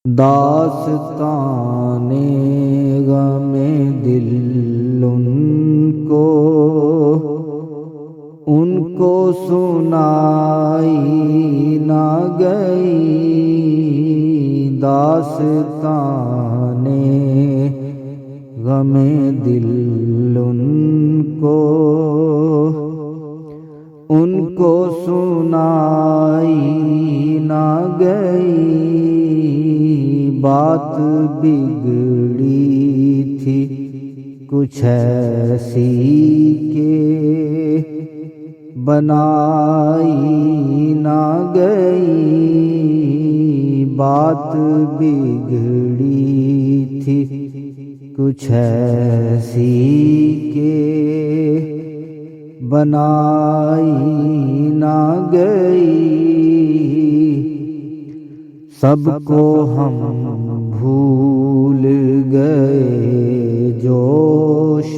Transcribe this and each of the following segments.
داستان غم دل ان کو سنائی نہ گئی، داستان غم دل ان کو سنائی نہ گئی، بات بگڑی تھی کچھ ایسی کہ بنائی نہ گئی، بات بگڑی تھی کچھ ایسی کہ بنائی نہ گئی، سب کو ہم بھول گئے جوش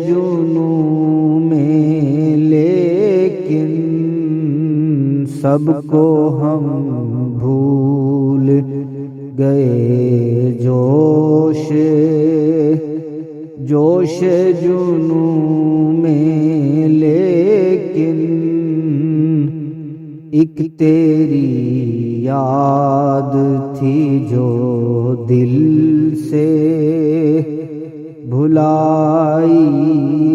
جنوں میں، لیکن سب کو ہم بھول گئے جوش جنوں میں، لیکن ایک تیری یاد تھی جو دل سے بھلائی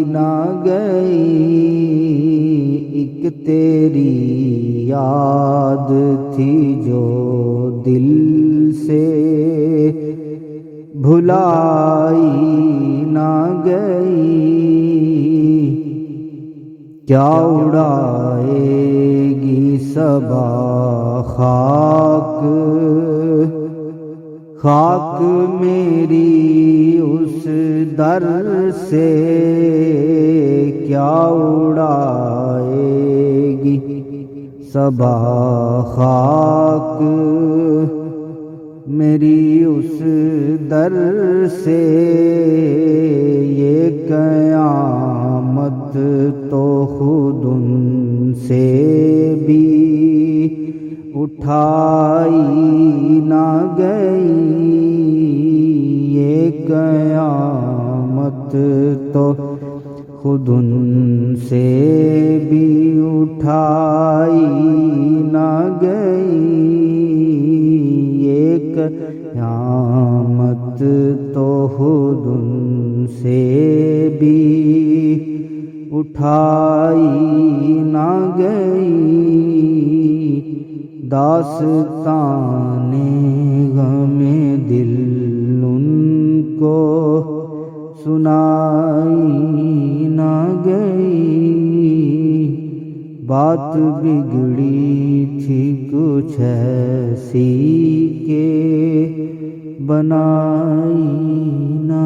نہ گئی، ایک تیری یاد تھی جو دل سے بھلائی نہ گئی، کیا اڑائے گی صبا خاک میری اس در سے، کیا اڑائے گی صبا خاک میری اس در سے، یہ قیامت تو خود ان سے بھی اٹھائی نہ گئی، یہ قیامت تو خود ان سے بھی اٹھائی نہ گئی، یہ قیامت تو خود ان سے بھی اٹھائی نہ گئی، داستان غم دل ان کو سنائی نہ گئی، بات بگڑی تھی کچھ ایسی کہ بنائی نہ